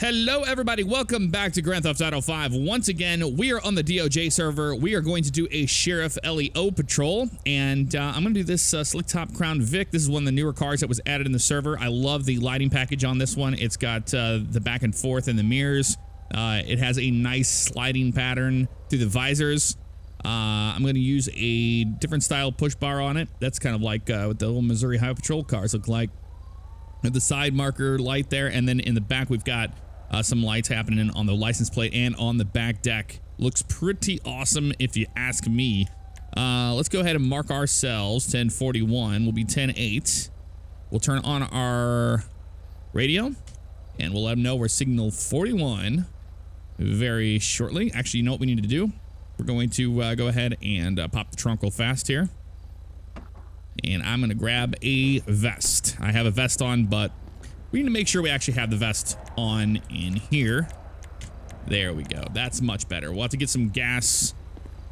Hello, everybody. Welcome back to Grand Theft Auto 5. Once again, we are on the DOJ server. We are going to do a Sheriff LEO patrol, and I'm going to do this Slick Top Crown Vic. This is one of the newer cars that was added in the server. I love the lighting package on this one. It's got the back and forth and the mirrors. It has a nice sliding pattern through the visors. I'm going to use a different style push bar on it. That's kind of like what the little Missouri Highway Patrol cars look like. The side marker light there, and then in the back we've got some lights happening on the license plate and on the back deck. Looks pretty awesome if you ask me. Let's go ahead and mark ourselves 1041. We'll be 10-8. We'll turn on our radio and we'll let them know we're signal 41 very shortly. Actually, you know what we need to do? We're going to go ahead and pop the trunk real fast here. And I'm going to grab a vest. I have a vest on, but we need to make sure we actually have the vest on in here. There we go. That's much better. We'll have to get some gas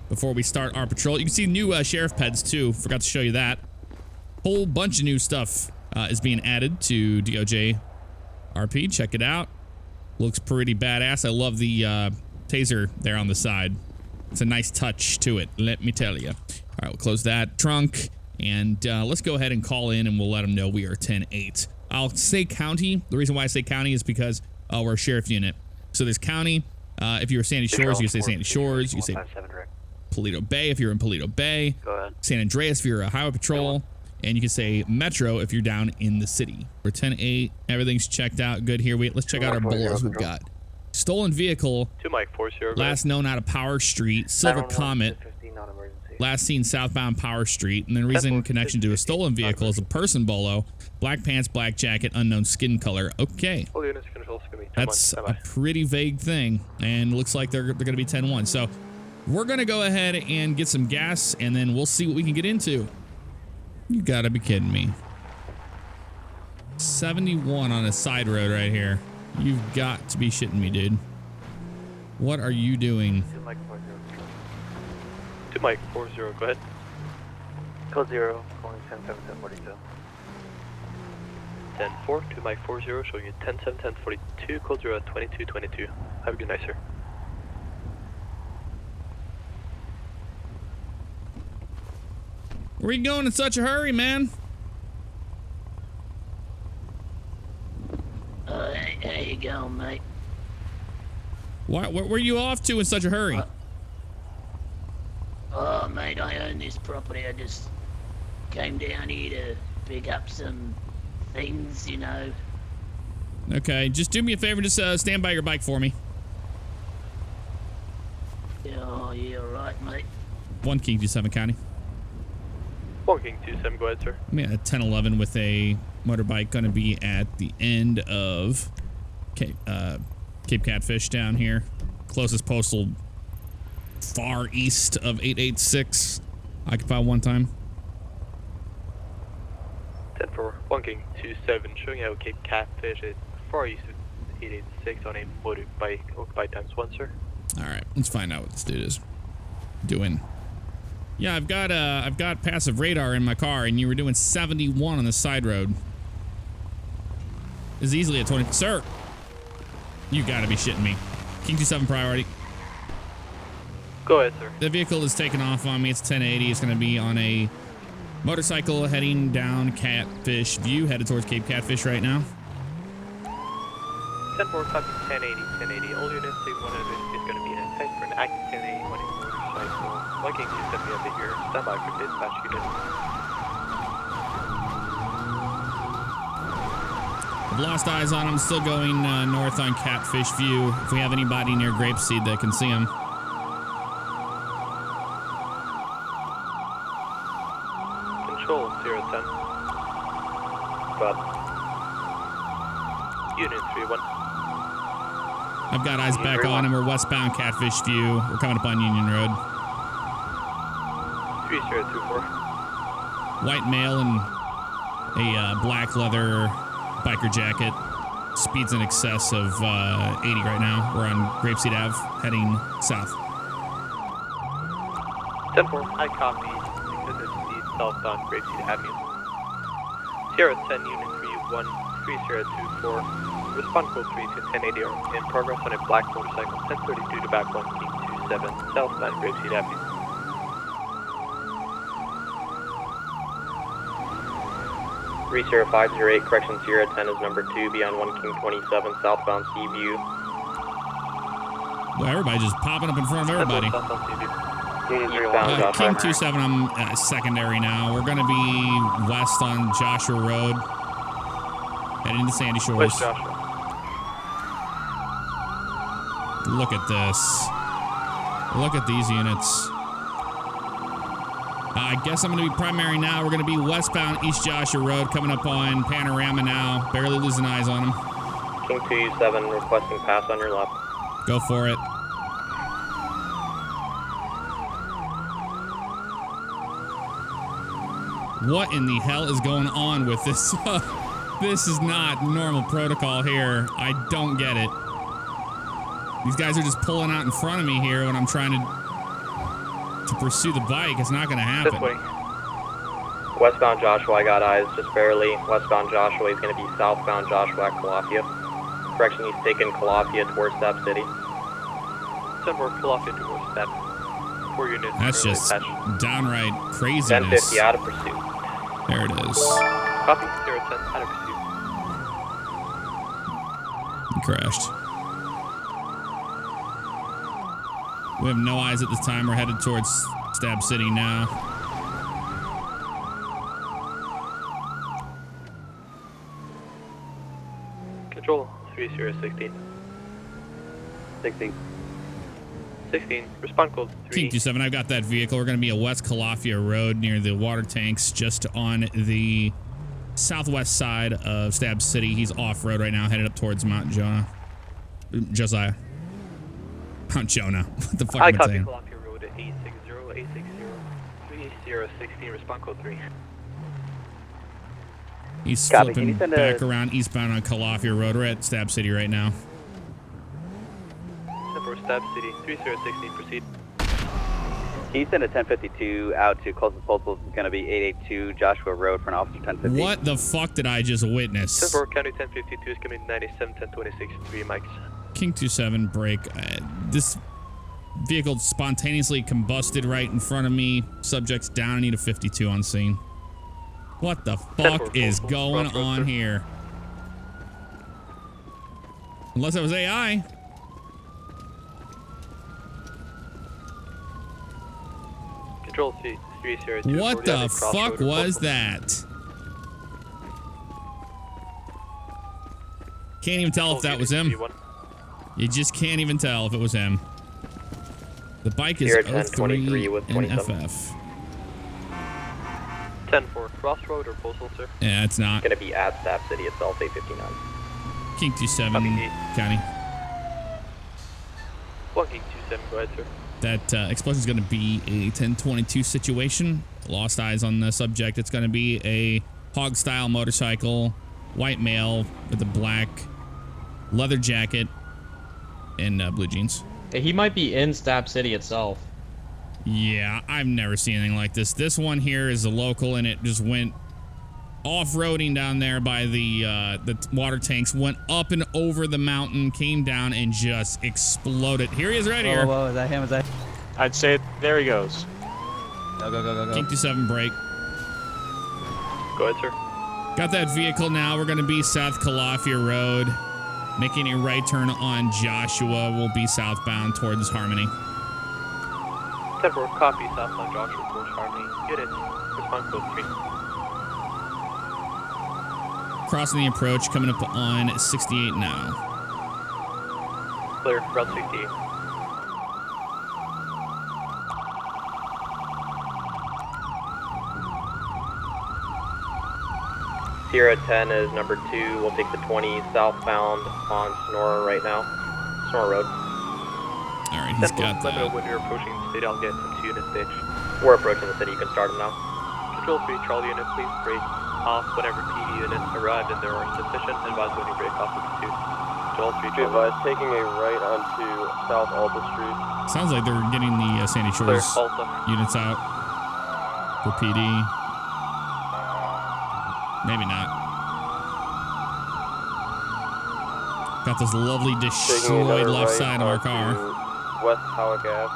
before we start our patrol. You can see new sheriff peds too. Forgot to show you that. Whole bunch of new stuff is being added to DOJ RP. Check it out. Looks pretty badass. I love the taser there on the side. It's a nice touch to it, let me tell you. All right, we'll close that trunk. And let's go ahead and call in and we'll let them know we are 10-8. I'll say county. The reason why I say county is because we're a sheriff unit. So there's county. If you're Sandy Shores, you can say Sandy Shores. You can say Paleto Bay if you're in Paleto Bay. Go ahead. San Andreas if you're a highway patrol. And you can say Metro if you're down in the city. We're 10-8. Everything's checked out. Good here. Let's check out our bullets we've got. Stolen vehicle. 2 Mike 40. Last known out of Power Street. Silver Comet. Last seen southbound Power Street, and then reason connection to a stolen vehicle is a person bolo, black pants, black jacket, unknown skin color. Okay, that's a pretty vague thing, and looks like they're going to be 10-1. So we're going to go ahead and get some gas, and then we'll see what we can get into. You got to be kidding me. 71 on a side road right here. You've got to be shitting me, dude. What are you doing? 2 Mike 40, go ahead. Code 0, calling 10-7-10-42. 10-4, 2 Mike 40, showing you 10-7-10-42, code 0 at 22-22. Have a good night, sir. Where are you going in such a hurry, man? How you going, mate? Where are you off to in such a hurry? Oh, mate, I own this property. I just came down here to pick up some things, you know. Okay, just do me a favor. Just stand by your bike for me. Oh, yeah, all right, mate. 1 King 27 County. 1 King 27, go ahead, sir. I'm at 1011 with a motorbike. Going to be at the end of Cape Catfish down here. Closest postal far east of 886. Occupy one time. 10-4, 1 King 27, showing you how Cape Catfish is far east of 886 on a motorbike. Occupy times 1, sir. All right, let's find out what this dude is doing. Yeah, I've got passive radar in my car, and you were doing 71 on the side road. This is easily a 20. Sir, you gotta be shitting me. King 27 priority. Go ahead, sir. The vehicle is taking off on me. It's 1080. It's going to be on a motorcycle heading down Catfish View, headed towards Cape Catfish right now. 10-4, copy 1080. All units, say one of it is going to be in a test for an active 1080 on a motorcycle. 1 King 27, we have it here. Stand by for dispatch unit. I've lost eyes on him. Still going north on Catfish View. If we have anybody near Grapeseed that can see him. Control 010. But unit 31. I've got eyes back on him. We're westbound Catfish View. We're coming up on Union Road. 3024. White male in a black leather biker jacket. Speeds in excess of 80 right now. We're on Grapeseed Ave, heading south. 10-4, I copy. Because it's the southbound Grapeseed Avenue. Sierra 10, unit 31, 3024. respond code 3 to 1080 are in progress on a black motorcycle 1032 to back 1 King 27 southbound Grapeseed Avenue. Research 508, correction Sierra 10 is number 2, beyond 1 King 27, southbound Seaview. Well, everybody just popping up in front of everybody. Southbound Seaview. King 27, I'm secondary now. We're going to be west on Joshua Road, heading to Sandy Shores. West Joshua. Look at this. Look at these units. I guess I'm going to be primary now. We're going to be westbound East Joshua Road, coming up on Panorama now. Barely losing eyes on them. King 27, requesting pass on your left. Go for it. What in the hell is going on with this? This is not normal protocol here. I don't get it. These guys are just pulling out in front of me here when I'm trying to pursue the bike. It's not going to happen. This way. Westbound Joshua, I got eyes, just barely. Westbound Joshua is going to be southbound Joshua at Calafia. Correction, he's taking Calafia towards Stab City. 10 more Calafia towards Stab. 4 units. That's just downright craziness. 1050 out of pursuit. There it is. Copy, 010, out of pursuit. He crashed. We have no eyes at this time. We're headed towards Stab City now. Control 3016. 16. 16, respond code 3. King 27, I've got that vehicle. We're going to be at West Calafia Road near the water tanks, just on the southwest side of Stab City. He's off-road right now, headed up towards Mount Jonah. Josiah. Mount Jonah. What the fuck I am I copy saying? Calafia Road at 860, 3016, respond code 3. He's Copy. flipping Can you send back a- around eastbound on Calafia Road. We're at Stab City right now. For Stab City, 3016, proceed. Can you send a 1052 out to closest postal? It's going to be 882 Joshua Road for an officer 1050. What the fuck did I just witness? 10 County 1052 is coming 97, 1026, 3 mics. King 27 break. This vehicle spontaneously combusted right in front of me. Subject's down. I need a 52 on scene. What the fuck is going on here? Unless it was AI. Control 302. What the fuck was that? Can't even tell if that was him. You just can't even tell if it was him. The bike is 03 with in 27. FF. 10 for Crossroad or Postal, sir? Yeah, it's not. Going to be at Stab City itself, 859. King 27 Copy. County. 1 King 27, go ahead, sir. That explosion is going to be a 1022 situation. Lost eyes on the subject. It's going to be a hog-style motorcycle, white male with a black leather jacket and blue jeans. He might be in Stab City itself. Yeah, I've never seen anything like this. This one here is a local, and it just went off-roading down there by the water tanks, went up and over the mountain, came down, and just exploded. Here he is right here. Whoa, is that him? Is that? I'd say there he goes. Go, go, go, go, go. King 27 break. Go ahead, sir. Got that vehicle now. We're going to be South Calafia Road. Making a right turn on Joshua. We'll be southbound towards Harmony. 10 for copy, southbound Joshua towards Harmony. Units, respond code 3. Crossing the approach, coming up on 68 now. Clear, Route 68. Sierra 10 is number 2. We'll take the 20 southbound on Sonora right now. Sonora Road. All right, he's 10 got let me know that. when you're approaching the city. I'll get some units ditch. We're approaching the city. You can start them now. Control 3, Charlie unit, please break off whenever PD units arrive and there are sufficient. Advise when you break off the pursuit. Control 3, Charlie. Taking a right onto South Alta Street. Sounds like they're getting the Sandy Clear, Shores Alta. units out for PD. Maybe not. Got this lovely Taking destroyed another left right side of our onto car. West Howick Ave.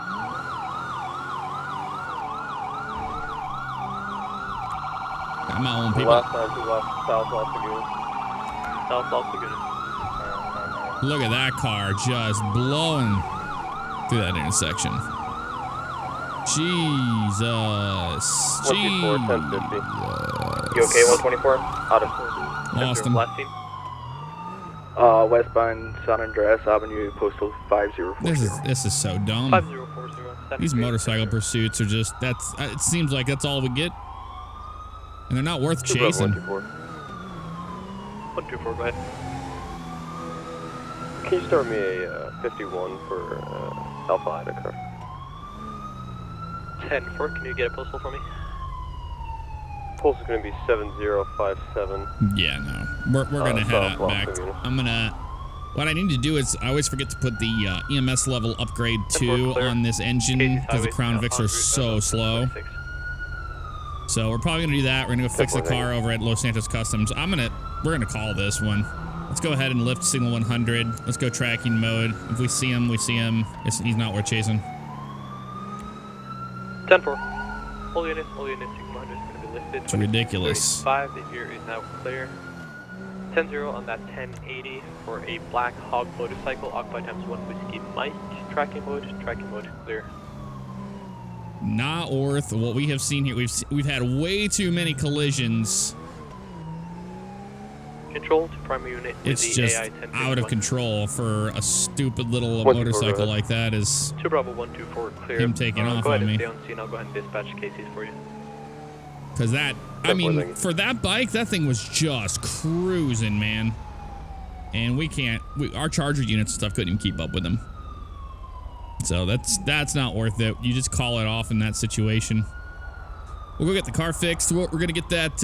Got my own people. Left onto South Los Lagoon. South Los Lagoon. Look at that car just blowing through that intersection. Jesus. 124, 1050. You okay, 124? Out of Lost him. Last team. Westbound San Andreas Avenue, postal 5040. This is so dumb. 5040. These motorcycle pursuits are just it seems like that's all we get. And they're not worth chasing. 124, go ahead. Can you start me a 51 for Alpha Ida car? 10-4, can you get a postal for me? Pulse is going to be 7057. Yeah, no. We're going to head out back. I'm going to... What I need to do is I always forget to put the EMS level upgrade 2 on this engine because the Crown Vics are so slow. So we're probably going to do that. We're going to go fix the car over at Los Santos Customs. We're going to call this one. Let's go ahead and lift signal 100. Let's go tracking mode. If we see him, we see him. He's not worth chasing. 10-4. All units, signal 100 is going to be lifted. It's ridiculous. 5, the ear is now clear. 10-0 on that 1080 for a Black Hog motorcycle, occupied times 1 whiskey Mike. Tracking mode clear. Not worth what we have seen here. We've had way too many collisions. Control to primary unit. It's just AI out of control for a stupid little motorcycle like that. Is 2 Bravo 124 clear. him taking off go ahead on and me. stay on scene. I'll go ahead and dispatch cases for you. Because that, I mean, for that bike, that thing was just cruising, man. And our Charger units and stuff couldn't even keep up with them. So that's not worth it. You just call it off in that situation. We'll go get the car fixed. We're going to get that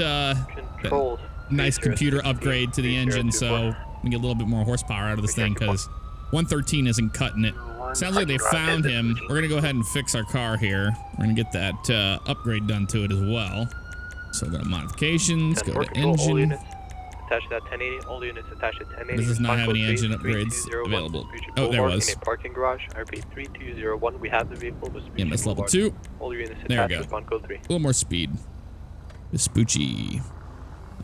nice computer upgrade to the engine so we get a little bit more horsepower out of this thing because 113 isn't cutting it. Sounds like they found him. We're going to go ahead and fix our car here. We're going to get that upgrade done to it as well. So go to modifications, go to engine. Attached to that 1080. All units attached to 1080. Does this not have any engine upgrades available? Oh, there was. In a parking garage. I repeat, 3201. We have the vehicle. EMS level 2. All units There we attached go. with code 3. A little more speed. Vespucci.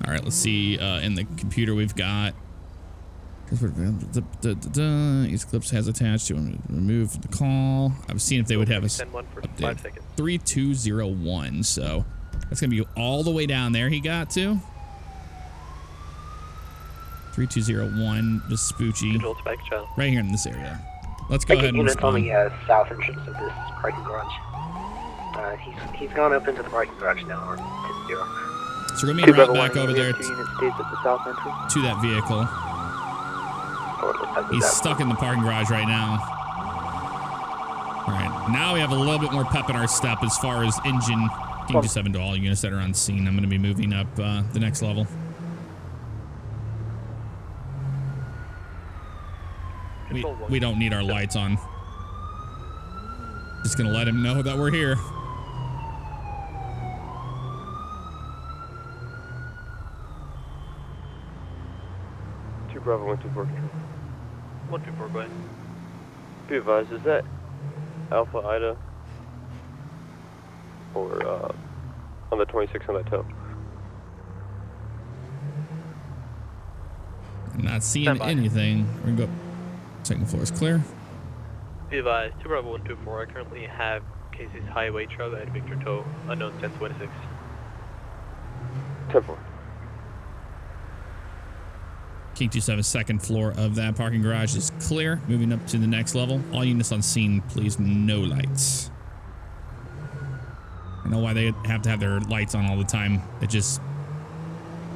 All right, let's see. In the computer, we've got. Each Clips has attached to remove the call. I was seeing if they would have us update 3201. So that's gonna be all the way down there. He got to 3201 Vespucci. Right here in this area. Let's go ahead and respond. On the south entrance of this parking garage. He's gone up into the parking garage now. Or 10-0. So we're gonna be right back over there At the south entrance. to that vehicle. He's stuck in the parking garage right now. All right, now we have a little bit more pep in our step as far as engine. King 27 to all units that are on scene. I'm going to be moving up the next level. We don't need our lights on. Just going to let him know that we're here. Bravo 124 control. 124, go ahead. Be advised, is that Alpha Ida or on the 26 on that tow? I'm not seeing anything. We're going to go. Second floor is clear. Be advised, 2 Bravo 124. I currently have cases highway travel at Victor Tow, unknown 1026. 10-4. King 27 second floor of that parking garage is clear. Moving up to the next level. All units on scene, please, no lights. I don't know why they have to have their lights on all the time. It just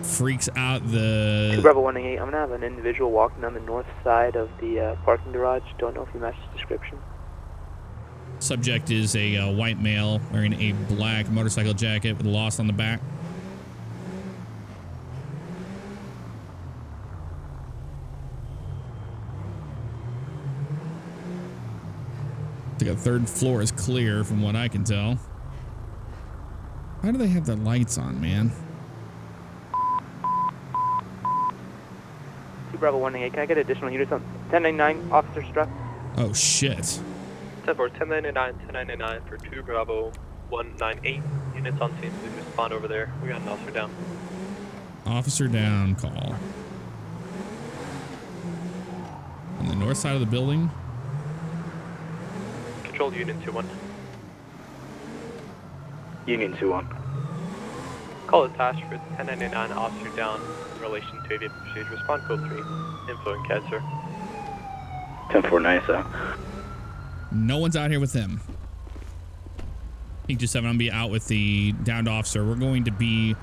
freaks out the... Bravo 188, I'm going to have an individual walking on the north side of the parking garage. Don't know if you match the description. Subject is a white male wearing a black motorcycle jacket with a loss on the back. I think the third floor is clear from what I can tell. Why do they have the lights on, man? Bravo 198. Can I get additional units on 1099? Officer struck. Oh, shit. 10-4, 1099 for 2 Bravo 198. Units on scene, please respond over there. We got an officer down. Officer down call. On the north side of the building. Control Union 2-1. Union 2-1. Call attached for 1099 officer down in relation to aviation pursuit. Respond code 3. Info and CAD, sir. 10-4-97. No one's out here with him. Pink 27, I'm gonna be out with the downed officer. We're going to be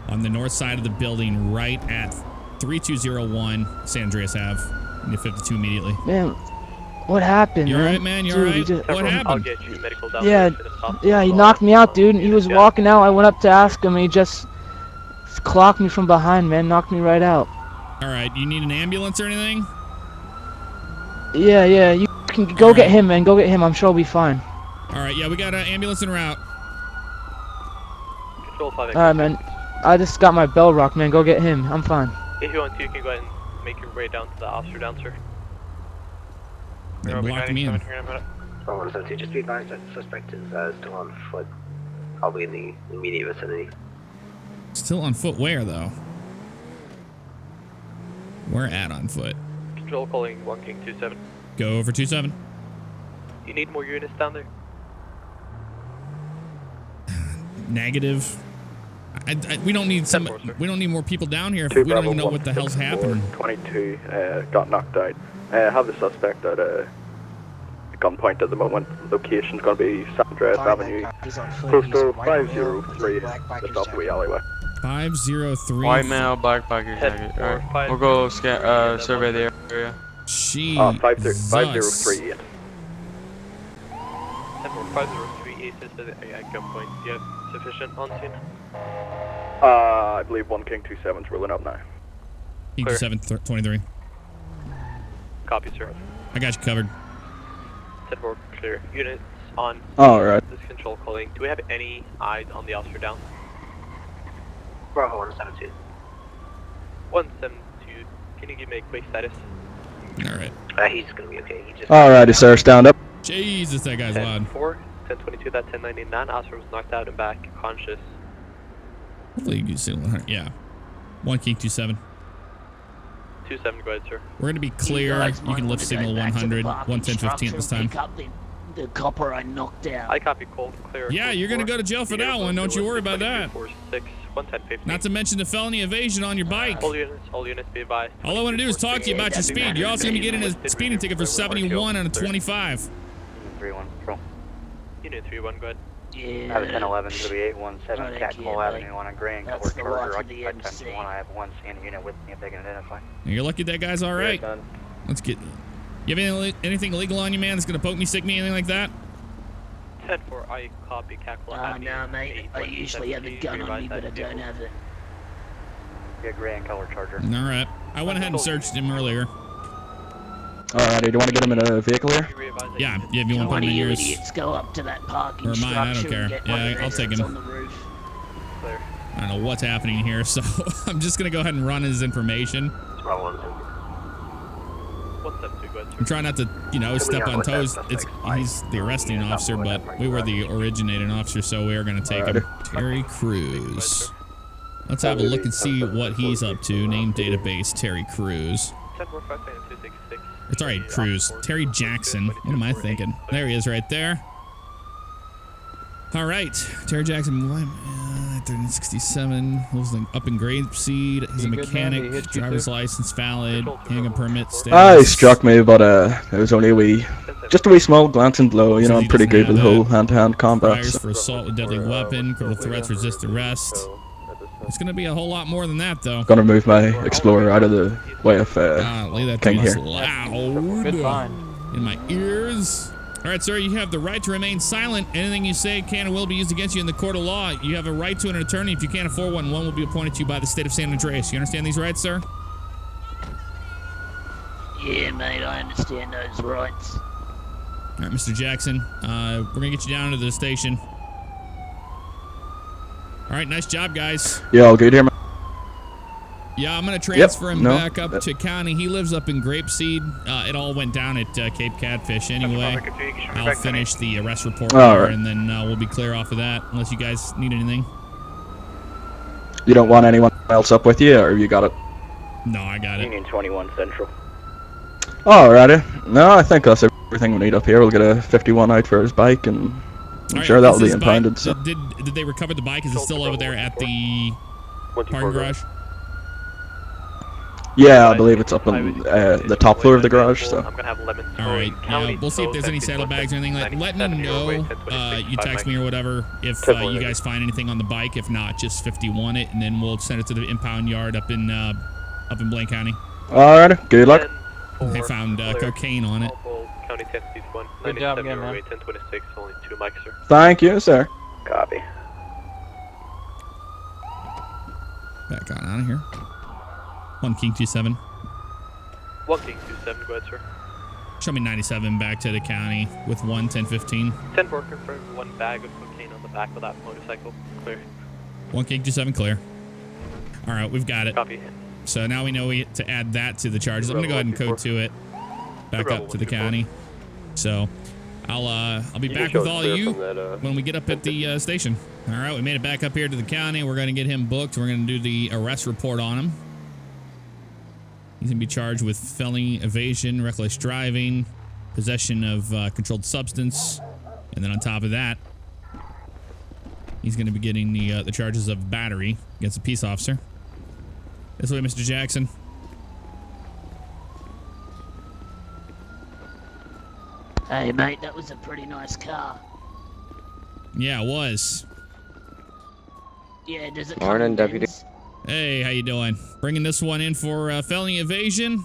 on the north side of the building, right at 3201 San Andreas Ave. Need 52 immediately. Man, what happened? You alright, man? You alright? Just... What happened? I'll get you medical down Yeah, he knocked me out, dude. He was walking out. I went up to ask him. He just clocked me from behind, man. Knocked me right out. Alright, you need an ambulance or anything? Yeah. You can go get him, man. Go get him. I'm sure he'll be fine. Alright, yeah, we got an ambulance en route. Control 5. Alright, man. I just got my bell rock, man. Go get him. I'm fine. If you want to, you can go ahead and make your way down to the officer down, sir. They blocked me in. Bravo 172, just be advised that the suspect is still on foot. Probably in the immediate vicinity. Still on foot where, though? We're at on foot. Control calling 1 King 27. Go over 27. You need more units down there? Negative. We don't need some. We don't need more people down here if we don't even know what the hell's happening. 22 got knocked out. Have the suspect at a gunpoint at the moment. Location's going to be San Andreas Avenue, close to 503, just off the alleyway. 503. White male, black biker jacket. Alright, we'll go survey the area. Jeez. 503. 503 assist at gunpoint. Do you have sufficient on scene? I believe 1 King 27's ruling up now. King 2723. Copy, sir. I got you covered. 10-4, clear. Units on. Alright. This control calling. Do we have any eyes on the officer down? Bravo 172. 172. Can you give me a quick status? Alright. He's gonna be okay. He just. Alrighty, sir. Stand up. Jesus, that guy's loud. 10-4, 1022, that 1099. Officer was knocked out and back, conscious. Hopefully you can see 100. Yeah. 1 King 27. 27, go ahead, sir. We're going to be clear. You can lift signal 100. 110-15 at this time. Pick up the copper I knocked out. I copy, cold, clear. Yeah, you're going to go to jail for that one. Don't you worry about that. 46, 110-15. Not to mention the felony evasion on your bike. All units be advised. All I want to do is talk to you about your speed. You're also going to be getting a speeding ticket for 71 on a 25. 3-1, control. Unit 3-1, go ahead. Yeah. I have a 1011 to the 817 Catmull Avenue on a gray and color That's the charger one for the occupied MC. times 1. I have one standing unit with me if they can identify. You're lucky that guy's all right. Let's get. You have anything illegal on you, man? That's going to poke me, stick me, anything like that? 10-4, I copy, Catmull Avenue. No, mate. I usually have a gun on me, but I don't have it. Yeah, gray and color charger. All right. I went ahead and searched him earlier. Alrighty, do you want to get him in a vehicle here? Yeah, if you want to put One him of in you yours. idiots go up to that parking Or mine, I don't structure and care. get one of Yeah, the I'll take residents him. on the roof. Clear. I don't know what's happening here, so I'm just going to go ahead and run his information. Bravo 172, go ahead, sir. I'm trying not to, step on toes. He's the arresting officer, but we were the originating officer, so we are going to take him. Terry Crews. Let's have a look and see what he's up to. Name database, Terry Crews. 10-4, 5-266. Sorry, Crews. Terry Jackson. What am I thinking? There he is right there. All right. Terry Jackson, 1367. Lives up in Grapeseed. He's a mechanic. Driver's license valid. Handgun permit. He struck me, but it was only just a wee small glancing blow. I'm pretty good with the whole hand-to-hand combat. Priors for assault with deadly weapon. Criminal threats, resist arrest. It's going to be a whole lot more than that, though. Gonna move my Explorer out of the way of King here. Loud in my ears. All right, sir, you have the right to remain silent. Anything you say can and will be used against you in the court of law. You have a right to an attorney. If you can't afford one, one will be appointed to you by the state of San Andreas. You understand these rights, sir? Yeah, mate, I understand those rights. All right, Mr. Jackson, we're going to get you down to the station. All right, nice job, guys. Yeah, all good here, man. Yeah, I'm going to transfer him back up to county. He lives up in Grapeseed. It all went down at Cape Catfish anyway. I'll finish the arrest report there, and then we'll be clear off of that, unless you guys need anything. You don't want anyone else up with you, or you got it? No, I got it. Union 21 Central. Alrighty. No, I think that's everything we need up here. We'll get a 51 out for his bike, and I'm sure that'll be impounded. So. Did they recover the bike? Is it still over there at the parking garage? Yeah, I believe it's up on the top floor of the garage. So. I'm gonna have lemon. All right. Yeah, we'll see if there's any saddlebags or anything. Let me know. You text me or whatever if you guys find anything on the bike. If not, just 51 it, and then we'll send it to the impound yard up in Blaine County. Alright. Good luck. They found cocaine on it. County 1051. Good job again, man. 1026. Only 2 mics, sir. Thank you, sir. Copy. Back on out of here. 1 King 27. 1 King 27. Go ahead, sir. Show me 97 back to the county with 1 1015. 10 4 confirmed. 1 bag of cocaine on the back of that motorcycle. Clear. 1 King 27 clear. All right, we've got it. Copy. So now we know to add that to the charges. I'm gonna go ahead and code to it back up to the county. So I'll be back with all of you when we get up at the station. All right, we made it back up here to the county. We're gonna get him booked. We're gonna do the arrest report on him. He's gonna be charged with felony evasion, reckless driving, possession of controlled substance, and then on top of that, he's gonna be getting the charges of battery against a peace officer. This way, Mr. Jackson. Hey, mate, that was a pretty nice car. Yeah, it was. Yeah, does it Morning, Deputy. Hey, how you doing? Bringing this one in for felony evasion.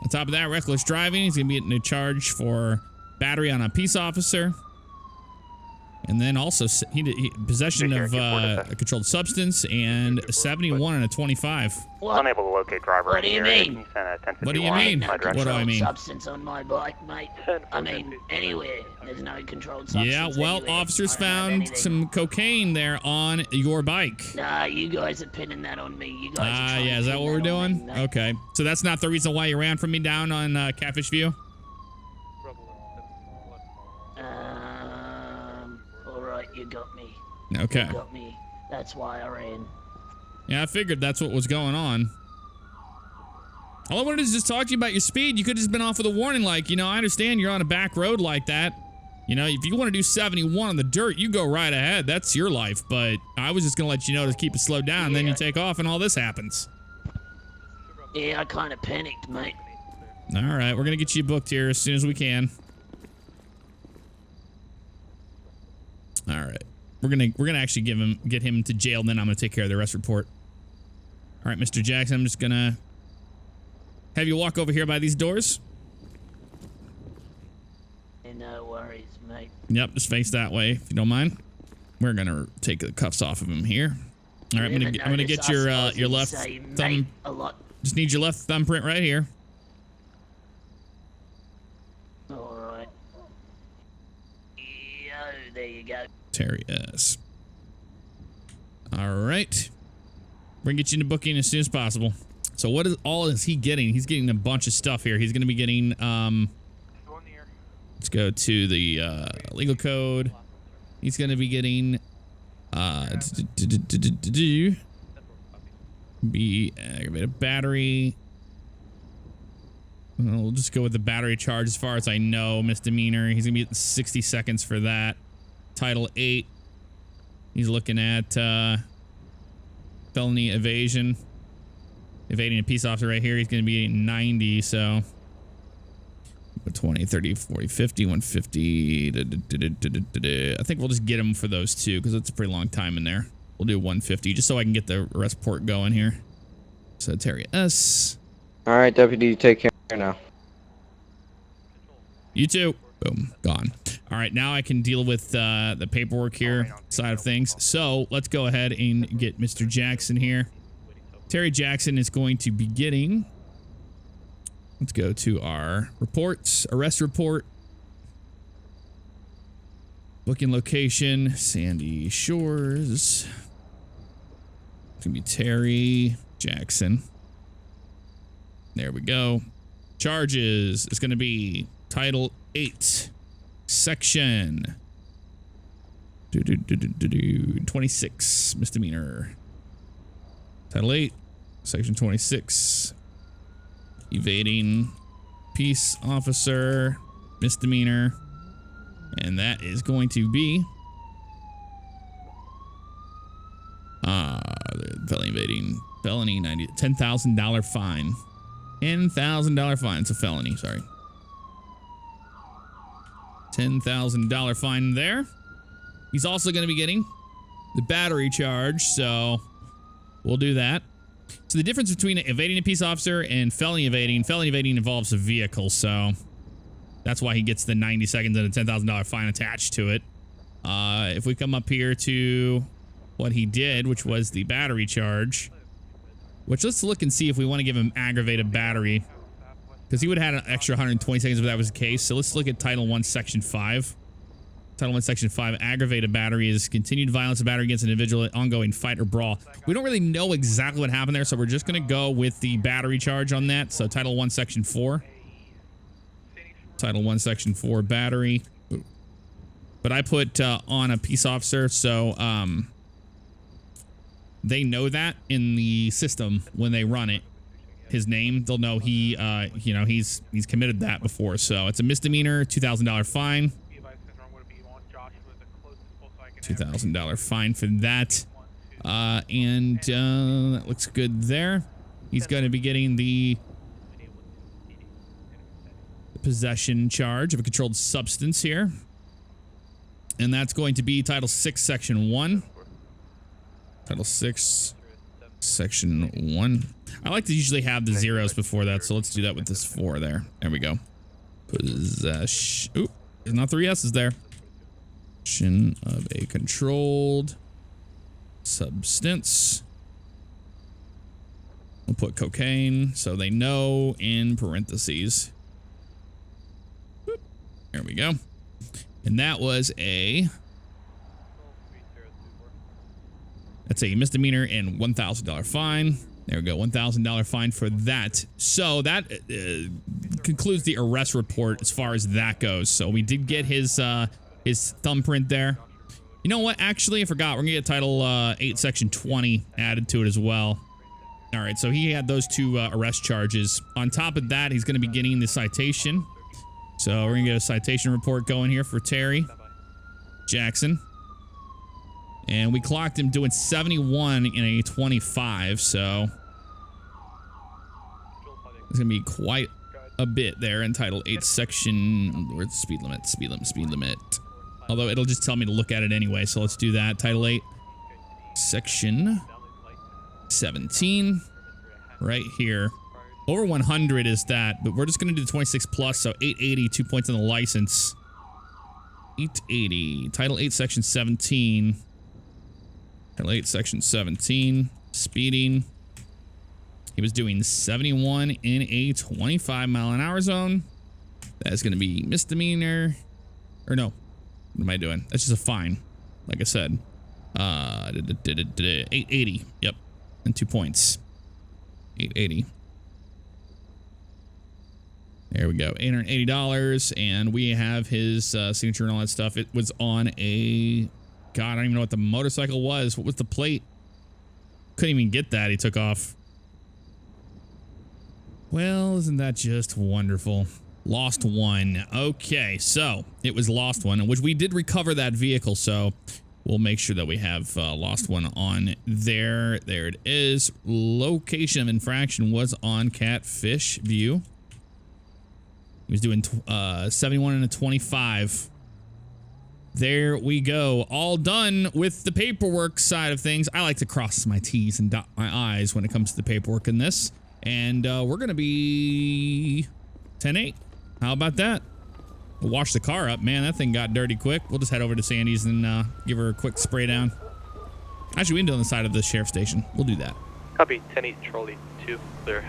On top of that, reckless driving. He's going to be getting a charge for battery on a peace officer. And then also possession of a controlled substance and 71 and a 25. What? Unable to locate driver. What do you mean? What do you mean? What do I mean? Substance on my bike, mate. I mean, anywhere. There's no controlled substance. Yeah, well, anywhere. officers found some cocaine there on your bike. Nah, you guys are pinning that on me. You guys are trying yeah, is that what we're doing? Okay. So that's not the reason why you ran from me down on Catfish View? Alright, you got me. Okay. You got me. That's why I ran. Yeah, I figured that's what was going on. All I wanted is just talk to you about your speed. You could have just been off with a warning, like, I understand you're on a back road like that. If you want to do 71 on the dirt, you go right ahead. That's your life. But I was just going to let you know to keep it slowed down, and then you take off and all this happens. Yeah, I kind of panicked, mate. All right, we're going to get you booked here as soon as we can. All right. We're gonna actually get him to jail, and then I'm gonna take care of the arrest report. All right, Mr. Jackson, I'm just gonna have you walk over here by these doors. No worries, mate. Yep, just face that way if you don't mind. We're gonna take the cuffs off of him here. All right, I'm gonna get your left thumb. Just need your left thumbprint right here. All right. There you go. Terry S. All right. We're gonna get you into booking as soon as possible. So what is he getting? He's getting a bunch of stuff here. He's gonna be getting let's go to the legal code. He's gonna be getting aggravated battery. We'll just go with the battery charge as far as I know. Misdemeanor. He's gonna be getting 60 seconds for that. Title 8. He's looking at felony evasion. Evading a peace officer right here. He's going to be 90, so 20, 30, 40, 50, 150. I think we'll just get him for those two because it's a pretty long time in there. We'll do 150 just so I can get the arrest report going here. So Terry S. All right, Deputy, take care now. You too. Boom, gone. All right, now I can deal with the paperwork here side of things. So let's go ahead and get Mr. Jackson here. Terry Jackson is going to be getting, let's go to our reports, arrest report. Booking location, Sandy Shores. It's going to be Terry Jackson. There we go. Charges is going to be Title 8, Section 26, misdemeanor. Title 8, Section 26, evading peace officer, misdemeanor. And that is going to be felony evading, felony $10,000 fine. $10,000 fine. It's a felony, sorry. $10,000 fine there. He's also going to be getting the battery charge, so we'll do that. So the difference between evading a peace officer and felony evading involves a vehicle, so that's why he gets the 90 seconds and a $10,000 fine attached to it. If we come up here to what he did, which was the battery charge, which let's look and see if we want to give him aggravated battery, because he would have had an extra 120 seconds if that was the case. So let's look at Title 1, Section 5. Title 1, Section 5, aggravated battery is continued violence of battery against an individual, ongoing fight or brawl. We don't really know exactly what happened there, so we're just going to go with the battery charge on that. So Title 1, Section 4. Title 1, Section 4, battery. But I put on a peace officer, so they know that in the system when they run it. His name, they'll know he, you know, he's committed that before. So it's a misdemeanor, $2,000 fine. $2,000 fine for that. That looks good there. He's going to be getting the possession charge of a controlled substance here. And that's going to be Title 6, Section 1. Title 6, Section 1. I like to usually have the zeros before that, so let's do that with this 4 there. There we go. Possession. Oop, there's not 3 S's there. Possession of a controlled substance. We'll put cocaine so they know in parentheses. Boop. There we go. And that was that's a misdemeanor and $1,000 fine. There we go, $1,000 fine for that. So that concludes the arrest report as far as that goes. So we did get his thumbprint there. You know what? Actually, I forgot. We're gonna get Title 8, Section 20 added to it as well. All right, so he had those 2 arrest charges. On top of that, he's gonna be getting the citation. So we're gonna get a citation report going here for Terry Jackson. And we clocked him doing 71 in a 25, so it's gonna be quite a bit there in Title 8 Section, where's the speed limit? Speed limit. Although it'll just tell me to look at it anyway, so let's do that. Title 8 Section 17, right here. Over 100 is that, but we're just gonna do the 26 plus, so 880, 2 points on the license. 880, Title 8 Section 17. Title 8 Section 17, speeding. He was doing 71 in a 25-mile-an-hour zone. That's gonna be misdemeanor, or no, what am I doing? That's just a fine, like I said. 880, yep, and 2 points. 880. There we go, $880, and we have his signature and all that stuff. It was on a, God, I don't even know what the motorcycle was. What was the plate? Couldn't even get that. He took off. Well, isn't that just wonderful? Lost one. Okay, so it was lost one, which we did recover that vehicle, so we'll make sure that we have lost one on there. There it is. Location of infraction was on Catfish View. He was doing 71 and a 25. There we go. All done with the paperwork side of things. I like to cross my T's and dot my I's when it comes to the paperwork in this. And we're going to be 10-8. How about that? We'll wash the car up. Man, that thing got dirty quick. We'll just head over to Sandy's and give her a quick spray down. Actually, we can do it on the side of the sheriff's station. We'll do that. Copy, 10-8, Charlie 2, clear.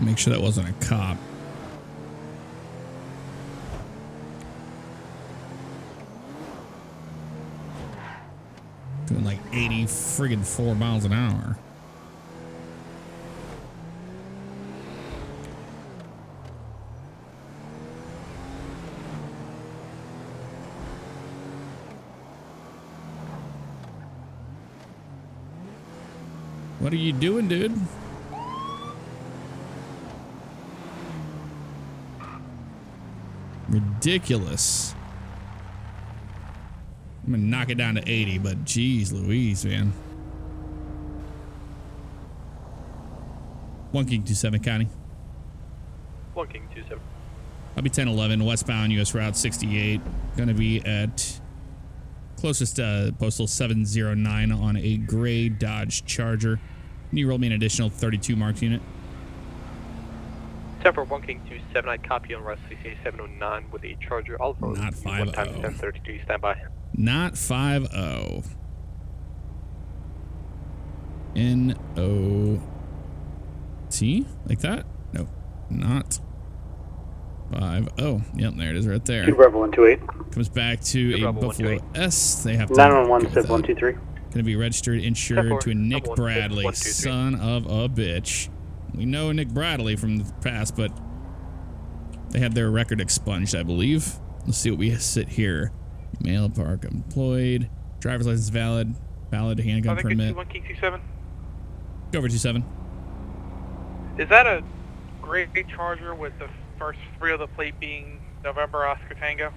Make sure that wasn't a cop. 80 friggin' 4 miles an hour. What are you doing, dude? Ridiculous. I'm gonna knock it down to 80, but geez Louise, man. 1 King 27 County. 1 King 27. I'll be 1011 westbound US Route 68. Gonna be at closest postal 709 on a gray Dodge Charger. Can you roll me an additional 32 marked unit? 10 for 1 King 27. I copy on Route 68 709 with a Charger. I'll roll. Not 5-0. 1 times 1032. Stand by. Not 5-0. N-O-T? Like that? No, not 5-0. Yep, there it is right there. 2 Bravo 128. Comes back to a Buffalo S. They have to 911 SIP 123. Gonna be registered, insured to a Nick Bradley, son of a bitch. We know Nick Bradley from the past, but they had their record expunged, I believe. Let's see what we sit here. Mail park employed. Driver's license valid. Valid handgun permit. 1 King 27. Go over 27. Is that a gray Charger with the first 3 of the plate being November Oscar Tango?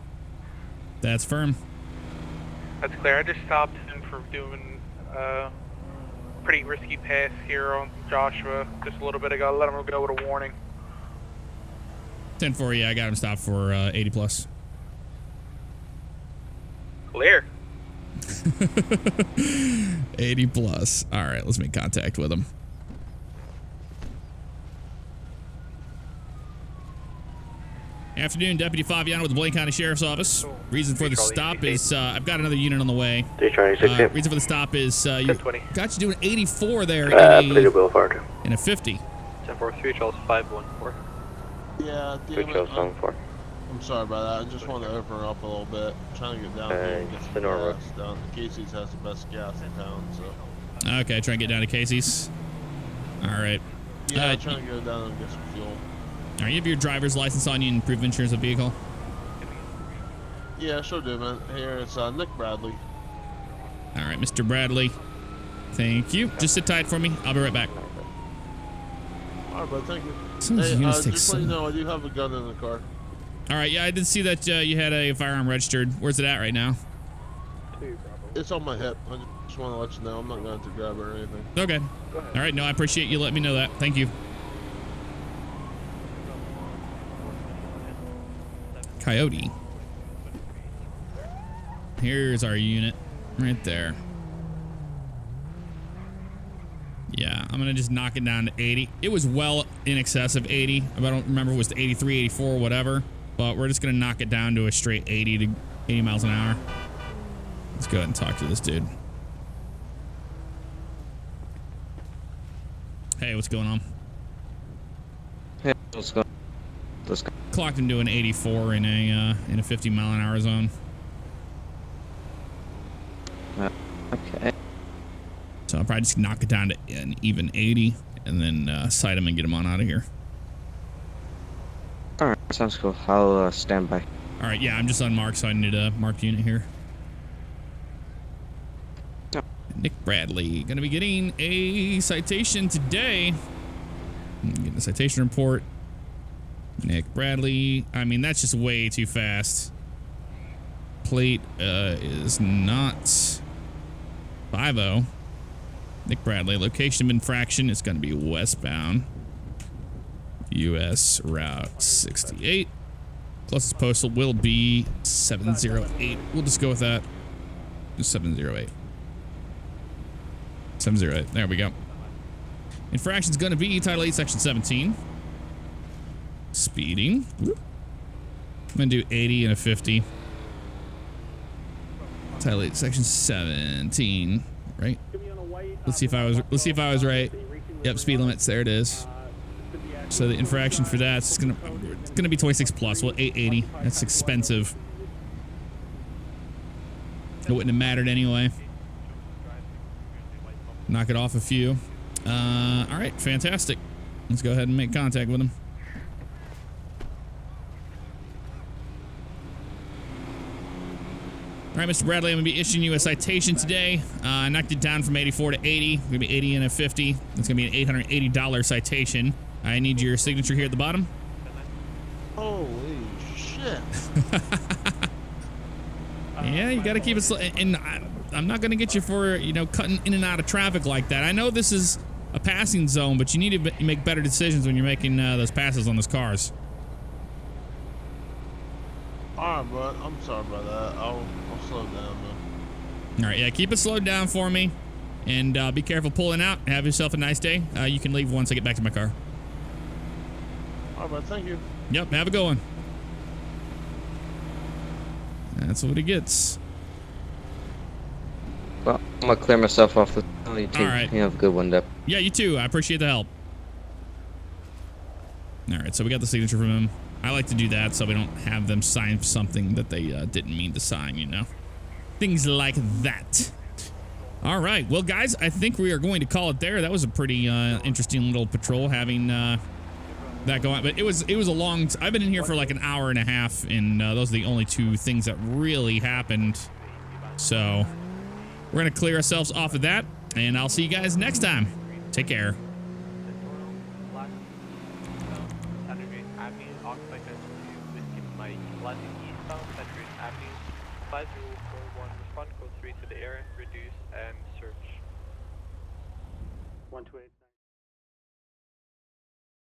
That's firm. That's clear. I just stopped him for doing a pretty risky pass here on Joshua just a little bit ago. Let him go with a warning. 10-4, yeah, I got him stopped for 80 plus. Clear. 80 plus. All right, let's make contact with him. Afternoon, Deputy Fabiano with the Blaine County Sheriff's Office. Reason for the stop is I've got another unit on the way. Reason for the stop is you got you doing 84 there in a 50. 10-4, Charles 514. Yeah, damn it. I'm sorry about that. I just want to open her up a little bit. I'm trying to get down here and get some gas down. Casey's has the best gas in town, so. Okay, try and get down to Casey's. All right. Yeah, trying to go down and get some fuel. All right, you have your driver's license on you and proof of insurance of vehicle? Yeah, sure do, man. Here, it's Nick Bradley. All right, Mr. Bradley. Thank you. Just sit tight for me. I'll be right back. All right, bud. Thank you. Hey, just let you know, I do have a gun in the car. All right, yeah, I did see that you had a firearm registered. Where's it at right now? It's on my hip. I just want to let you know. I'm not going to grab it or anything. Okay. All right, no, I appreciate you letting me know that. Thank you. Coyote. Here's our unit right there. Yeah, I'm gonna just knock it down to 80. It was well in excess of 80. I don't remember if it was to 83, 84, whatever. But we're just gonna knock it down to a straight 80 to 80 miles an hour. Let's go ahead and talk to this dude. Hey, what's going on? Hey, what's going on? Clocked him to an 84 in a 50 mile an hour zone. Okay. So I'll probably just knock it down to an even 80 and then sight him and get him on out of here. Alright, sounds cool. I'll stand by. Alright, yeah, I'm just unmarked, so I need a marked unit here. Nick Bradley, gonna be getting a citation today. Getting a citation report. Nick Bradley, I mean, that's just way too fast. Plate is not 50. Nick Bradley, location of infraction is going to be westbound. US Route 68. Closest postal will be 708. We'll just go with that. Just 708. 708. There we go. Infraction's going to be Title 8, Section 17. Speeding. I'm going to do 80 and a 50. Title 8, Section 17. Right? Let's see if I was right. Yep, speed limits. There it is. So the infraction for that's gonna be 26 plus. Well, 880. That's expensive. It wouldn't have mattered anyway. Knock it off a few. All right, fantastic. Let's go ahead and make contact with him. All right, Mr. Bradley, I'm going to be issuing you a citation today. I knocked it down from 84 to 80. It's going to be 80 and a 50. It's going to be an $880 citation. I need your signature here at the bottom. Holy shit. Yeah, you got to keep it slow. And I'm not going to get you for, you know, cutting in and out of traffic like that. I know this is a passing zone, but you need to make better decisions when you're making those passes on those cars. Alright, bud. I'm sorry about that. I'll slow down, man. All right, yeah, keep it slowed down for me. And be careful pulling out. Have yourself a nice day. You can leave once I get back to my car. Alright, bud. Thank you. Yep, have a good one. That's what he gets. Well, I'm gonna clear myself off the... All right. You have a good one, Deb. Yeah, you too. I appreciate the help. All right, so we got the signature from him. I like to do that so we don't have them sign something that they didn't mean to sign, you know? Things like that. All right, well, guys, I think we are going to call it there. That was a pretty interesting little patrol having that going on. But it was a long... I've been in here for like an hour and a half, and those are the only two things that really happened. So we're going to clear ourselves off of that, and I'll see you guys next time. Take care. Respond code 3 to the area, reduce and search. 128.